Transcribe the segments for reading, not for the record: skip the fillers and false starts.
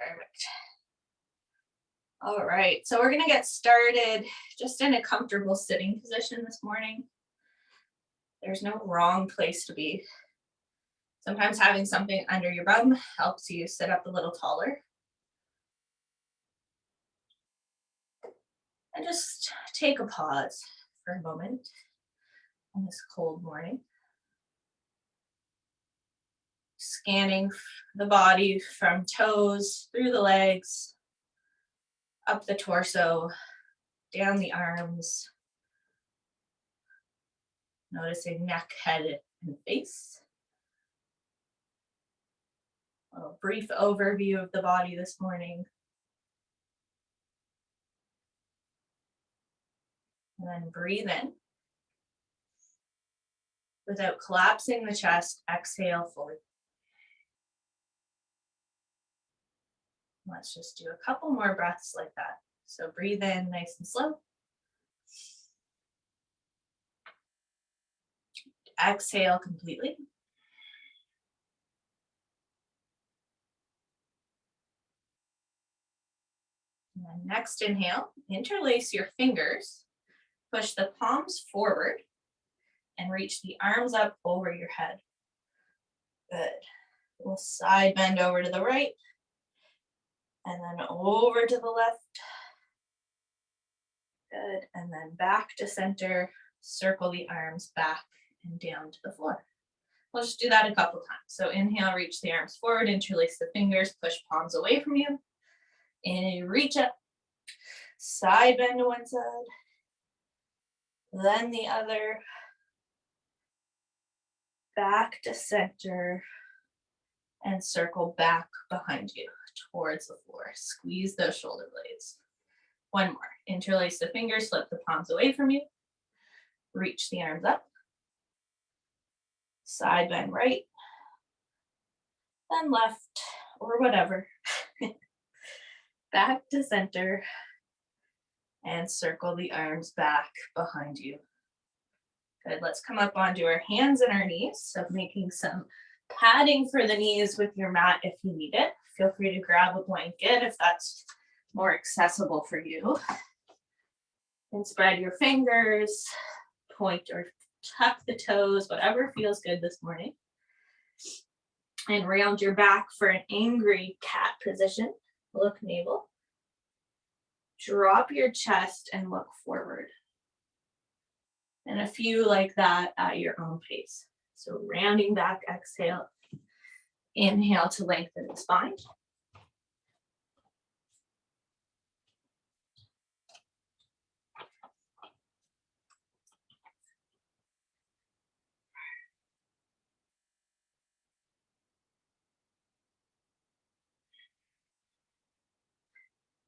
Perfect. All right, so we're gonna get started just in a comfortable sitting position this morning. There's no wrong place to be. Sometimes having something under your bum helps you sit up a little taller. And just take a pause for a moment on this cold morning. Scanning the body from toes, through the legs, up the torso, down the arms. Noticing neck, head, and face. A brief overview of the body this morning. And then breathe in. Without collapsing the chest, exhale fully. Let's just do a couple more breaths like that. So breathe in nice and slow. Exhale completely. And then next inhale, interlace your fingers, push the palms forward, and reach the arms up over your head. Good. We'll side bend over to the right, and then over to the left. Good, and then back to center, circle the arms back and down to the floor. We'll just do that a couple times. So inhale, reach the arms forward, interlace the fingers, push palms away from you. And reach up, side bend to one side, then the other, back to center, and circle back behind you towards the floor. Squeeze those shoulder blades. One more. Interlace the fingers, flip the palms away from you. Reach the arms up. Side bend right, then left, or whatever. Back to center, and circle the arms back behind you. Good, let's come up onto our hands and our knees. So making some padding for the knees with your mat if you need it. Feel free to grab a blanket if that's more accessible for you. And spread your fingers, point or tuck the toes, whatever feels good this morning. And round your back for an angry cat position. Look navel. Drop your chest and look forward. And a few like that at your own pace. So rounding back, exhale. Inhale to lengthen the spine.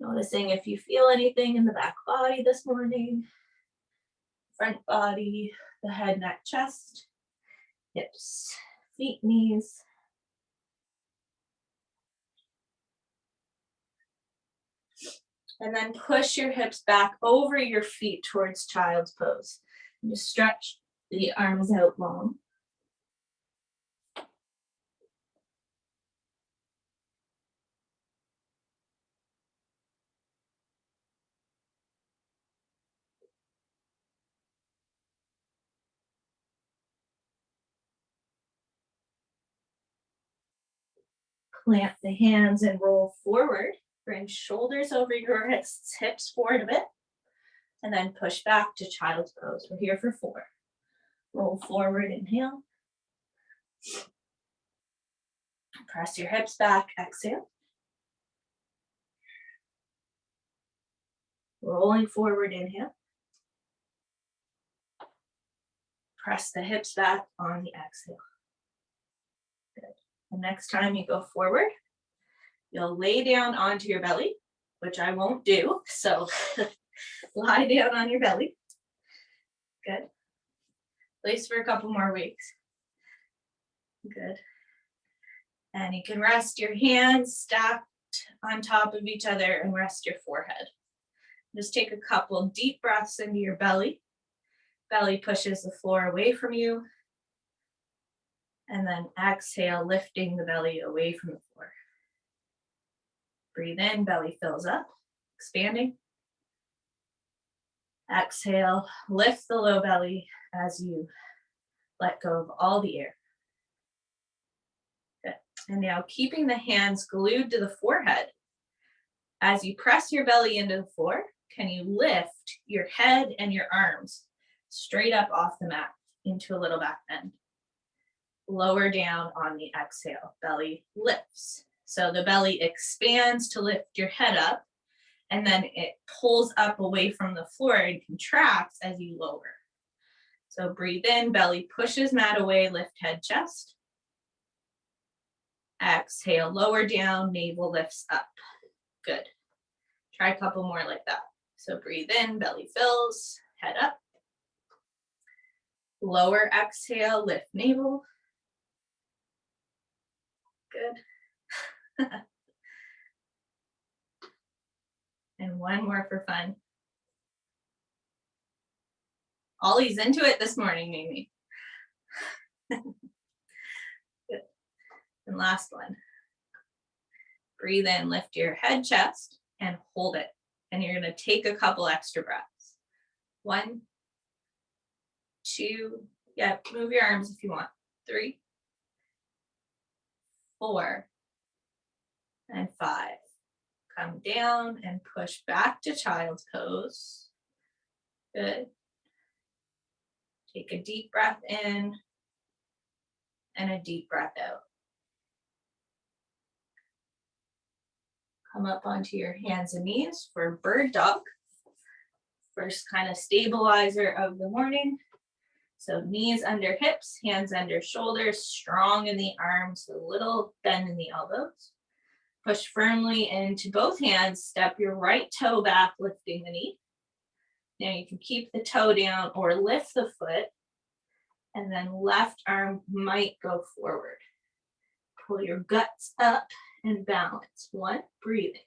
Noticing if you feel anything in the back body this morning. Front body, the head, neck, chest, hips, feet, knees. And then push your hips back over your feet towards child's pose. And just stretch the arms out long. Plant the hands and roll forward. Bring shoulders over your wrists, hips forward a bit. And then push back to child's pose. We're here for 4. Roll forward, inhale. Press your hips back, exhale. Rolling forward, inhale. Press the hips back on the exhale. Good. The next time you go forward, you'll lay down onto your belly, which I won't do. So lie down on your belly. Good. Place for a couple more weeks. Good. And you can rest your hands stacked on top of each other and rest your forehead. Just take a couple deep breaths into your belly. Belly pushes the floor away from you. And then exhale, lifting the belly away from the floor. Breathe in, belly fills up, expanding. Exhale, lift the low belly as you let go of all the air. Good. And now keeping the hands glued to the forehead. As you press your belly into the floor, can you lift your head and your arms straight up off the mat into a little back bend? Lower down on the exhale, belly lifts. So the belly expands to lift your head up, and then it pulls up away from the floor and contracts as you lower. So breathe in, belly pushes mat away, lift head, chest. Exhale, lower down, navel lifts up. Good. Try a couple more like that. So breathe in, belly fills, head up. Lower exhale, lift navel. Good. And one more for fun. Ollie's into it this morning, Mimi. Good. And last one. Breathe in, lift your head, chest, and hold it. And you're going to take a couple extra breaths. 1, 2, yeah, move your arms if you want. 3, 4, and 5. Come down and push back to child's pose. Good. Take a deep breath in and a deep breath out. Come up onto your hands and knees for bird dog. First kind of stabilizer of the morning. So knees under hips, hands under shoulders, strong in the arms, a little bend in the elbows. Push firmly into both hands, step your right toe back, lifting the knee. Now you can keep the toe down or lift the foot, and then left arm might go forward. Pull your guts up and balance. 1, breathing.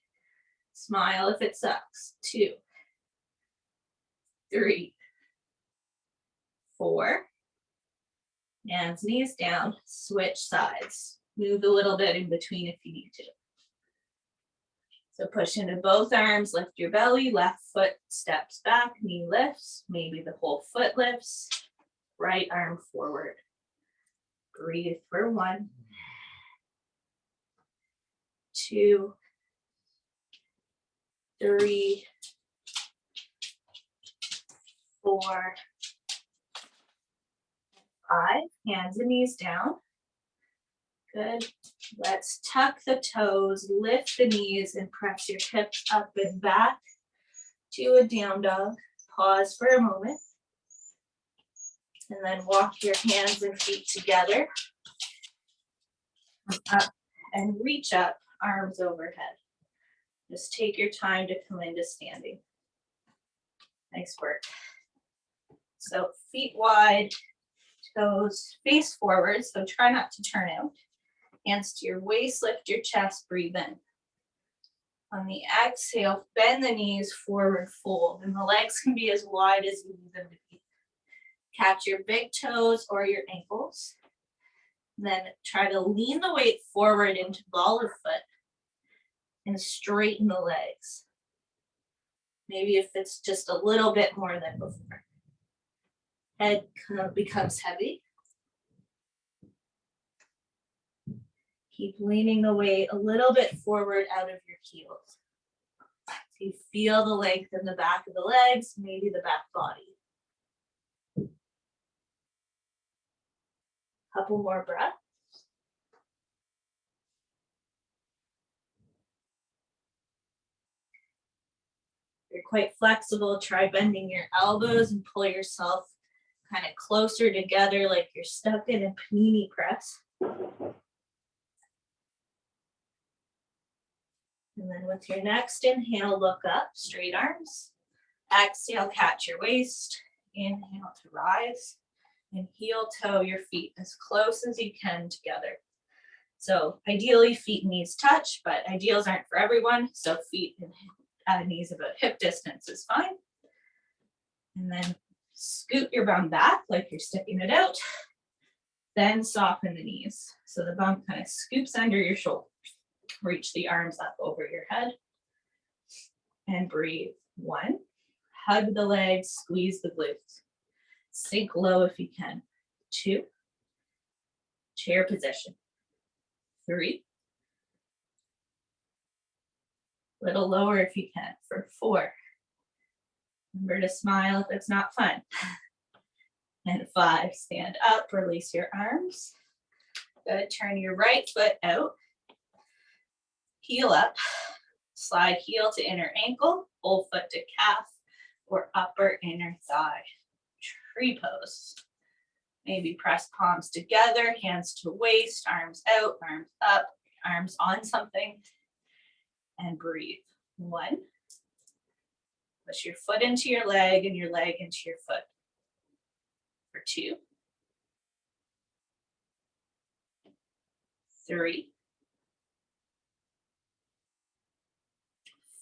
Smile if it sucks. 2, 3, 4. Hands, knees down, switch sides. Move a little bit in between if you need to. So push into both arms, lift your belly, left foot steps back, knee lifts, maybe the whole foot lifts, right arm forward. Breathe for 1, 2, 3, 4, 5. Hands and knees down. Good. Let's tuck the toes, lift the knees, and press your hips up and back to a down dog. Pause for a moment. And then walk your hands and feet together. Up and reach up, arms overhead. Just take your time to come into standing. Nice work. So feet wide, toes face forward, so try not to turn out. Hands to your waist, lift your chest, breathe in. On the exhale, bend the knees forward, fold, and the legs can be as wide as you need them to be. Catch your big toes or your ankles. Then try to lean the weight forward into ball of foot and straighten the legs. Maybe if it's just a little bit more than before. Head kind of becomes heavy. Keep leaning the weight a little bit forward out of your heels. So you feel the length in the back of the legs, maybe the back body. Couple more breaths. You're quite flexible. Try bending your elbows and pull yourself kind of closer together like you're stuck in a panini press. And then with your next inhale, look up, straight arms. Exhale, catch your waist. Inhale to rise. And heel toe your feet as close as you can together. So ideally feet and knees touch, but ideals aren't for everyone. So feet and knees about hip distance is fine. And then scoot your bum back like you're sticking it out. Then soften the knees. So the bum kind of scoops under your shoulders. Reach the arms up over your head and breathe. 1, hug the legs, squeeze the glutes. Sink low if you can. 2, chair position. 3, little lower if you can for 4. Remember to smile if it's not fun. And 5, stand up, release your arms. Good, turn your right foot out. Heel up, slide heel to inner ankle, full foot to calf, or upper inner thigh. Tree pose. Maybe press palms together, hands to waist, arms out, arms up, arms on something. And breathe. 1. Push your foot into your leg and your leg into your foot. For 2. 3.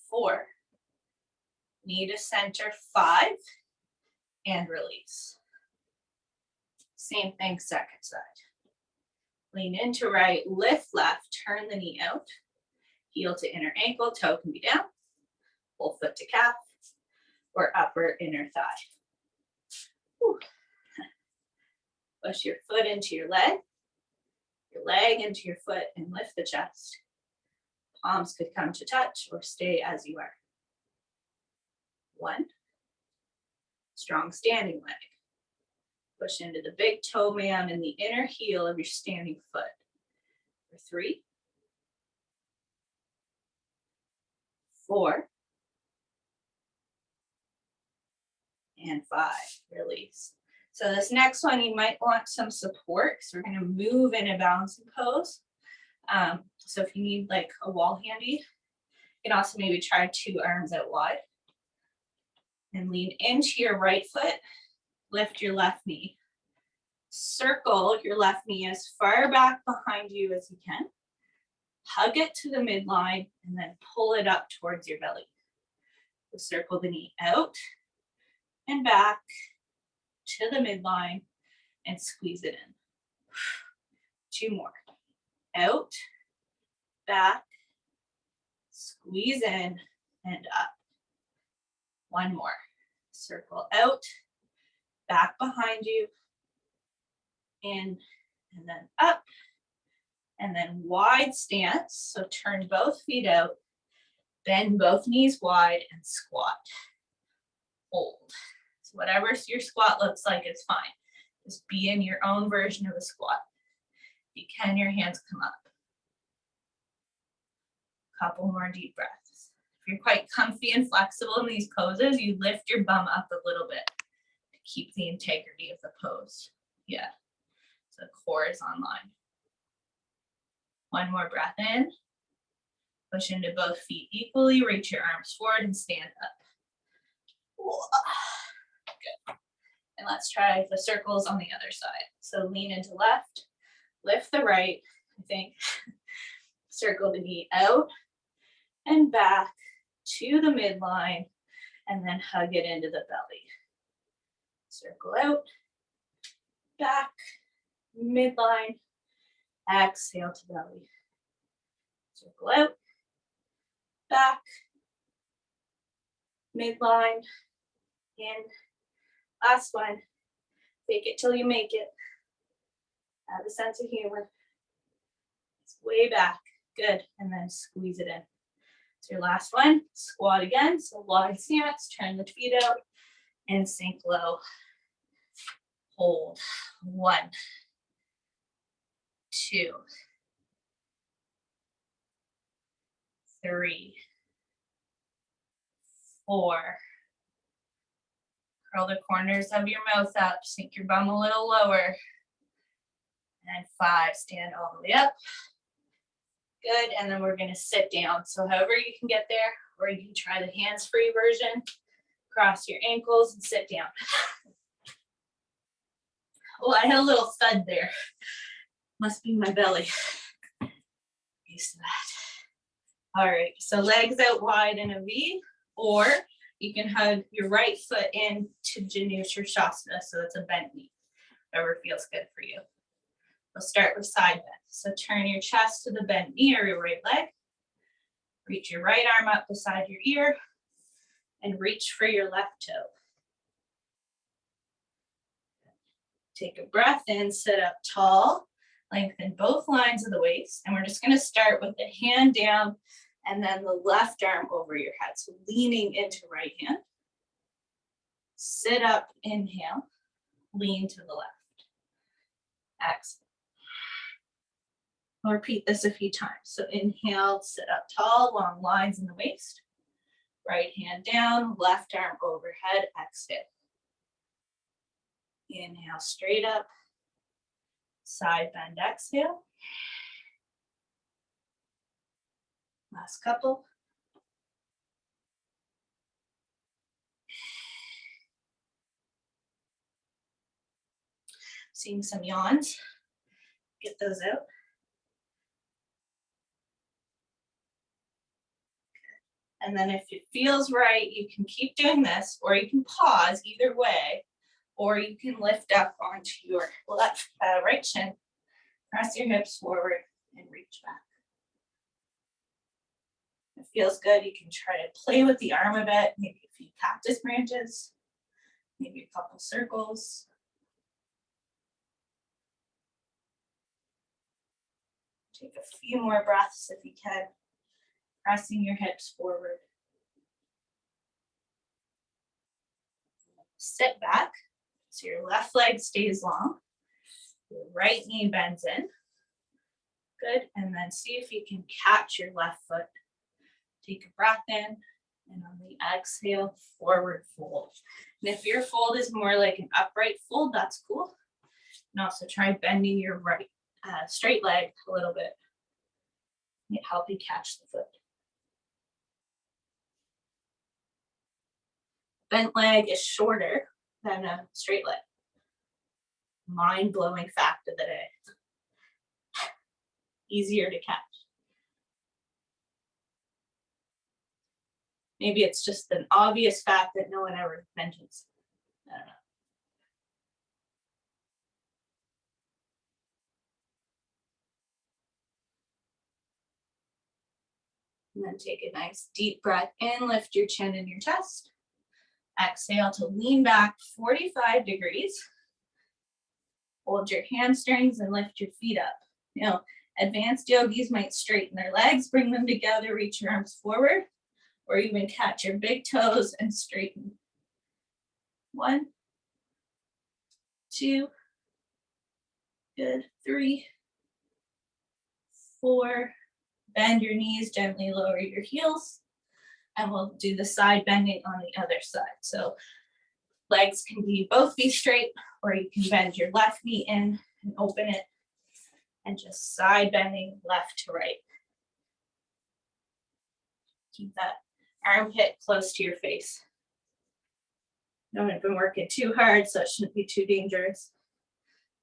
4. Knee to center. 5. And release. Same thing, second side. Lean into right, lift left, turn the knee out. Heel to inner ankle, toe can be down. Full foot to calf or upper inner thigh. Whew. Push your foot into your leg into your foot, and lift the chest. Palms could come to touch or stay as you are. 1. Strong standing leg. Push into the big toe man and the inner heel of your standing foot. For 3. 4. And 5. Release. So this next one, you might want some support because we're going to move in a balancing pose. So if you need like a wall handy, you can also maybe try 2 arms out wide. And lean into your right foot, lift your left knee. Circle your left knee as far back behind you as you can. Hug it to the midline and then pull it up towards your belly. So circle the knee out and back to the midline and squeeze it in. 2 more. Out, back, squeeze in and up. 1 more. Circle out, back behind you, in, and then up, and then wide stance. So turn both feet out, bend both knees wide and squat. Hold. So whatever your squat looks like is fine. Just be in your own version of a squat. If you can, your hands come up. Couple more deep breaths. If you're quite comfy and flexible in these poses, you lift your bum up a little bit to keep the integrity of the pose. Yeah. So core is on line. 1 more breath in. Push into both feet equally. Reach your arms forward and stand up. Good. And let's try the circles on the other side. So lean into left, lift the right, I think. Circle the knee out and back to the midline, and then hug it into the belly. Circle out, back, midline, exhale to belly. Circle out, back, midline, in. Last one. Fake it till you make it. Have a sense of humor. It's way back. Good. And then squeeze it in. So your last one, squat again. So wide stance, turn the feet out and sink low. Hold. 1, 2, 3, 4. Curl the corners of your mouth up, sink your bum a little lower. And 5, stand all the way up. Good, and then we're gonna sit down. So however you can get there, or you can try the hands-free version. Cross your ankles and sit down. Oh, I had a little thud there. Must be my belly. Used to that. All right, so legs out wide in a V, or you can hug your right foot into Janushirshasana, so it's a bent knee, whatever feels good for you. We'll start with side bend. So turn your chest to the bent knee or your right leg. Reach your right arm up beside your ear and reach for your left toe. Take a breath in, sit up tall, lengthen both lines of the waist, and we're just going to start with the hand down and then the left arm over your head. So leaning into right hand. Sit up, inhale, lean to the left. Exhale. I'll repeat this a few times. So inhale, sit up tall, long lines in the waist. Right hand down, left arm overhead, exhale. Inhale, straight up. Side bend, exhale. Last couple. Seeing some yawns. Get those out. And then if it feels right, you can keep doing this, or you can pause either way, or you can lift up onto your left, right shin, press your hips forward and reach back. If it feels good, you can try to play with the arm a bit, maybe a few cactus branches, maybe a couple circles. Take a few more breaths if you can, pressing your hips forward. Sit back, so your left leg stays long. Your right knee bends in. Good, and then see if you can catch your left foot. Take a breath in, and on the exhale, forward fold. And if your fold is more like an upright fold, that's cool. And also try bending your right straight leg a little bit. It help you catch the foot. Bent leg is shorter than a straight leg. Mind-blowing fact of the day. Easier to catch. Maybe it's just an obvious fact that no one ever mentions. I don't know. And then take a nice deep breath in, lift your chin and your chest. Exhale to lean back 45 degrees. Hold your hamstrings and lift your feet up. You know, advanced yogis might straighten their legs, bring them together, reach your arms forward, or even catch your big toes and straighten. 1, 2, good, 3, 4, bend your knees, gently lower your heels, and we'll do the side bending on the other side. So legs can both be straight, or you can bend your left knee in and open it, and just side bending left to right. Keep that armpit close to your face. I haven't been working too hard, so it shouldn't be too dangerous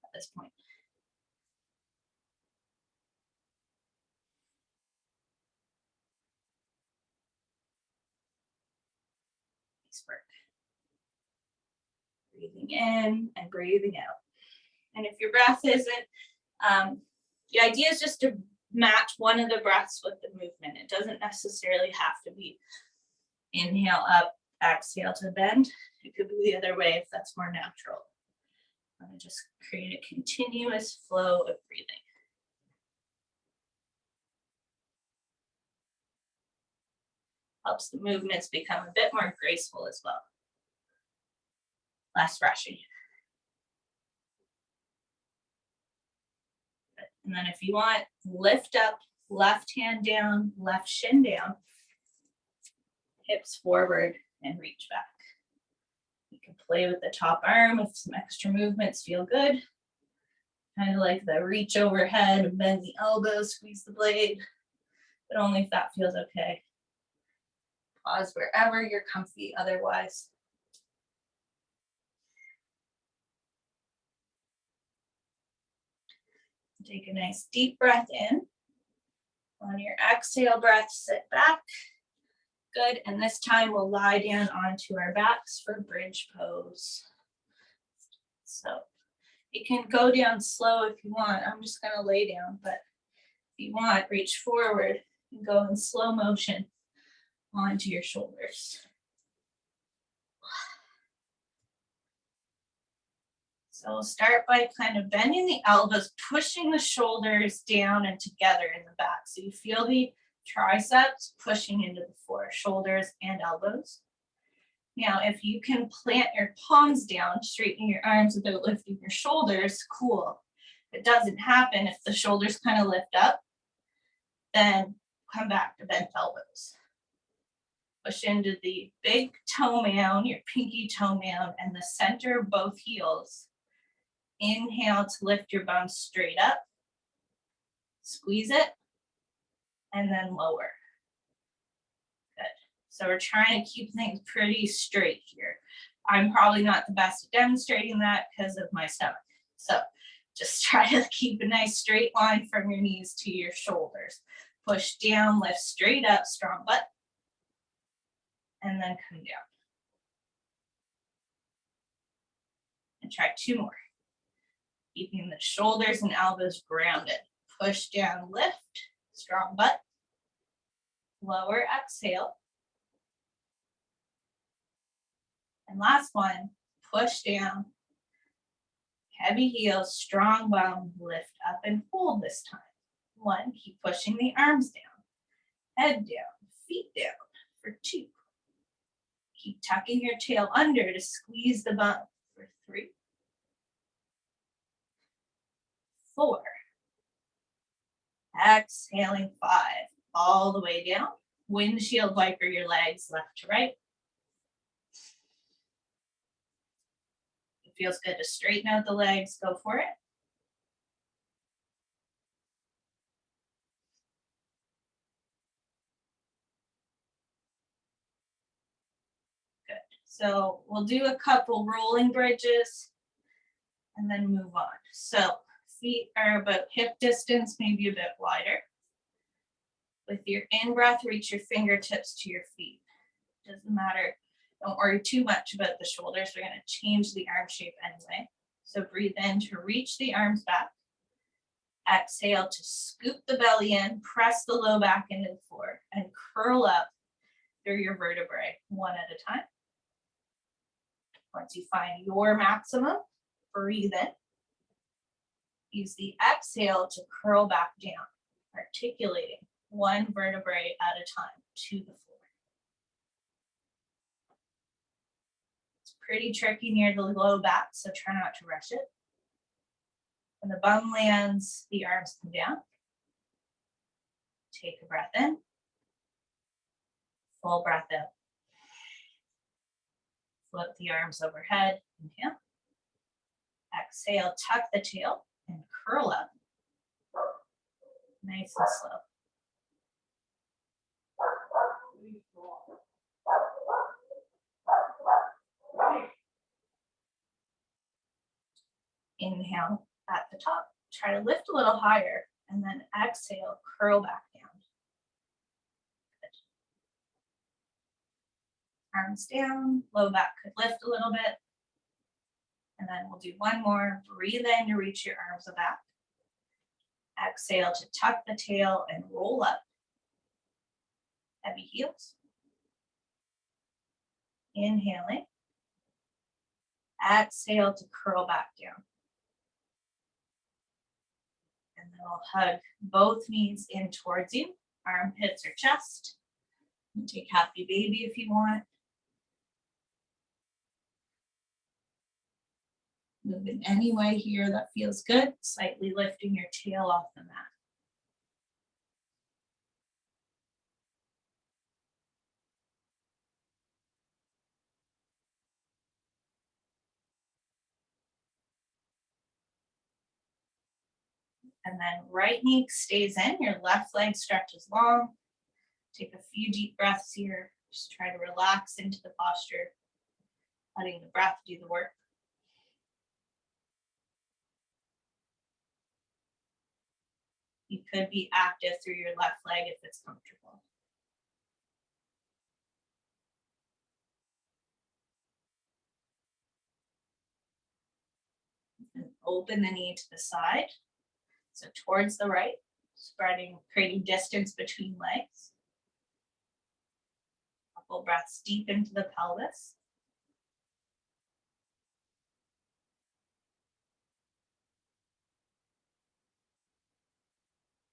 at this point. Nice work. Breathing in and breathing out. And if your breath isn't, the idea is just to match one of the breaths with the movement. It doesn't necessarily have to be inhale up, exhale to bend. It could be the other way if that's more natural. And just create a continuous flow of breathing. Helps the movements become a bit more graceful as well. Less rushing. And then if you want, lift up, left hand down, left shin down, hips forward and reach back. You can play with the top arm if some extra movements feel good. Kind of like the reach overhead, bend the elbow, squeeze the blade, but only if that feels okay. Pause wherever you're comfy otherwise. Take a nice deep breath in. On your exhale breath, sit back. Good, and this time we'll lie down onto our backs for bridge pose. So you can go down slow if you want. I'm just gonna lay down, but if you want, reach forward And go in slow motion onto your shoulders. So we'll start by kind of bending the elbows, pushing the shoulders down and together in the back. So you feel the triceps pushing into the floor, shoulders and elbows. Now, if you can plant your palms down, straighten your arms without lifting your shoulders, cool. If it doesn't happen, if the shoulders kind of lift up, then come back to bent elbows. Push into the big toe mound, your pinky toe mound, and the center of both heels. Inhale to lift your bum straight up. Squeeze it, and then lower. Good. So we're trying to keep things pretty straight here. I'm probably not the best at demonstrating that because of my stomach. So just try to keep a nice straight line from your knees to your shoulders. Push down, lift straight up, strong butt, and then come down. And try 2 more. Keeping the shoulders and elbows grounded. Push down, lift, strong butt. Lower, exhale. And last one, push down. Heavy heels, strong bum, lift up and hold this time. 1, keep pushing the arms down. Head down, feet down for 2. Keep tucking your tail under to squeeze the bum for 3. 4. Exhaling 5. All the way down. Windshield wiper your legs left to right. It feels good to straighten out the legs. Go for it. Good. So we'll do a couple rolling bridges and then move on. So feet are about hip distance, maybe a bit wider. With your in-breath, reach your fingertips to your feet. Doesn't matter. Don't worry too much about the shoulders. We're going to change the arm shape anyway. So breathe in to reach the arms back. Exhale to scoop the belly in, press the low back into the floor, and curl up through your vertebrae one at a time. Once you find your maximum, breathe in. Use the exhale to curl back down, articulating one vertebrae at a time to the floor. It's pretty tricky near the low back, so try not to rush it. When the bum lands, the arms come down. Take a breath in. Full breath out. Flip the arms overhead. Inhale. Exhale, tuck the tail and curl up. Nice and slow. Inhale at the top. Try to lift a little higher and then exhale, curl back down. Good. Arms down, low back could lift a little bit. And then we'll do one more. Breathe in to reach your arms back. Exhale to tuck the tail and roll up. Heavy heels. Inhaling. Exhale to curl back down. And then we'll hug both knees in towards you, armpits or chest. You take happy baby if you want. Move in any way here that feels good, slightly lifting your tail off the mat. And then right knee stays in, your left leg stretches long. Take a few deep breaths here. Just try to relax into the posture, letting the breath do the work. You could be active through your left leg if it's comfortable. And open the knee to the side, so towards the right. Spreading, creating distance between legs. Couple breaths deep into the pelvis.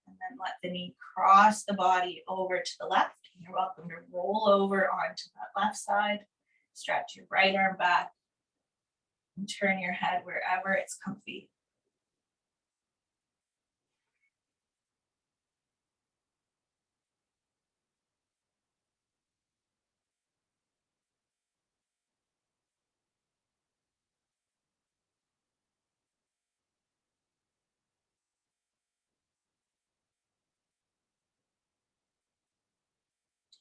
And then let the knee cross the body over to the left. You're welcome to roll over onto that left side. Stretch your right arm back and turn your head wherever it's comfy.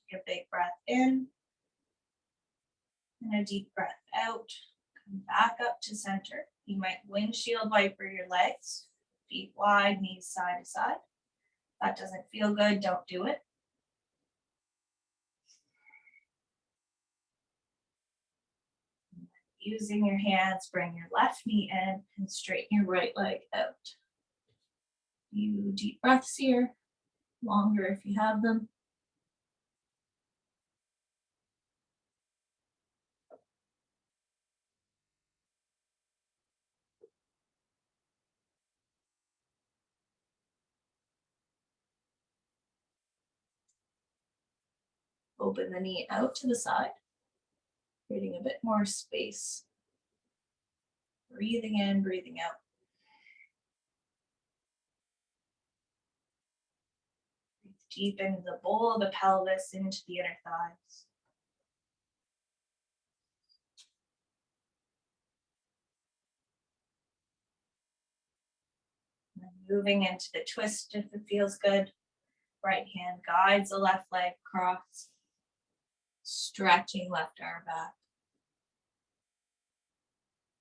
Take a big breath in and a deep breath out. Come back up to center. You might windshield wiper your legs, feet wide, knees side to side. If that doesn't feel good, don't do it. Using your hands, bring your left knee in and straighten your right leg out. Few deep breaths here, longer if you have them. Open the knee out to the side, creating a bit more space. Breathing in, breathing out. Breathe deep into the bowl of the pelvis, into the inner thighs. And then moving into the twist if it feels good. Right hand guides the left leg across. Stretching left arm back.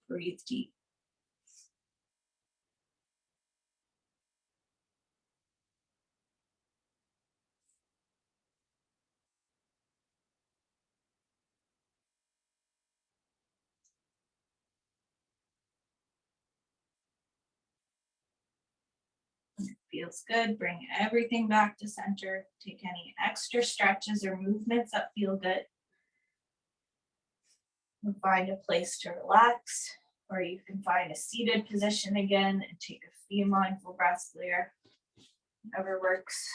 Breathe deep. Feels good. Bring everything back to center. Take any extra stretches or movements that feel good. And find a place to relax, or you can find a seated position again and take a few mindful breaths there. Whatever works.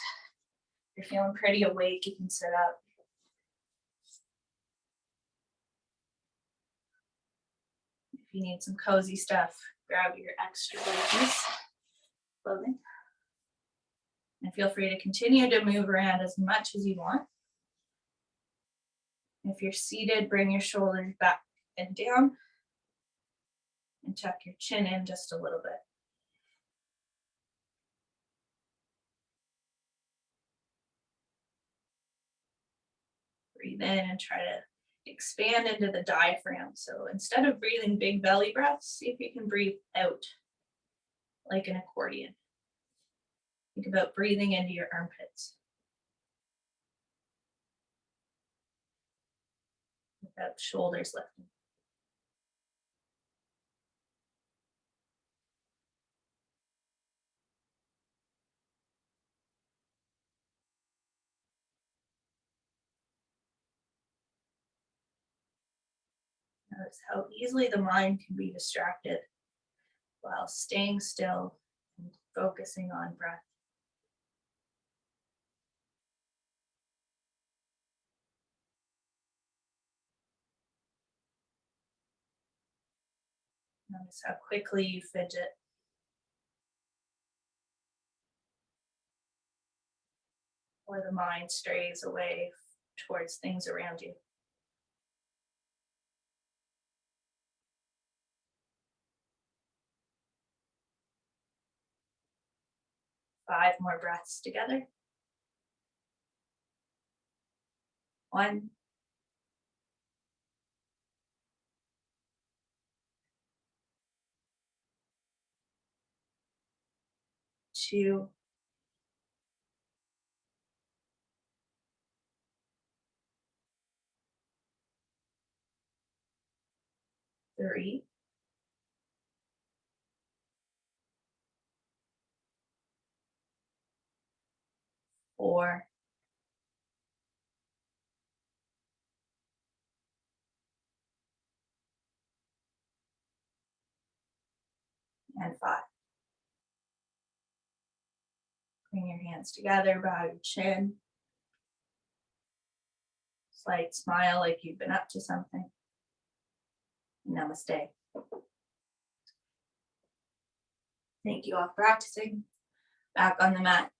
If you're feeling pretty awake, you can sit up. If you need some cozy stuff, grab your extra blankets, clothing. And feel free to continue to move around as much as you want. If you're seated, bring your shoulders back and down and tuck your chin in just a little bit. Breathe in and try to expand into the diaphragm. So instead of breathing big belly breaths, see if you can breathe out like an accordion. Think about breathing into your armpits without shoulders lifting. Notice how easily the mind can be distracted while staying still and focusing on breath. Notice how quickly you fidget. Or the mind strays away towards things around you. 5 more breaths together. 1, 2, 3, 4, and 5. Bring your hands together, bow your chin. Slight smile like you've been up to something. Namaste. Thank you all for practicing. Back on the mat.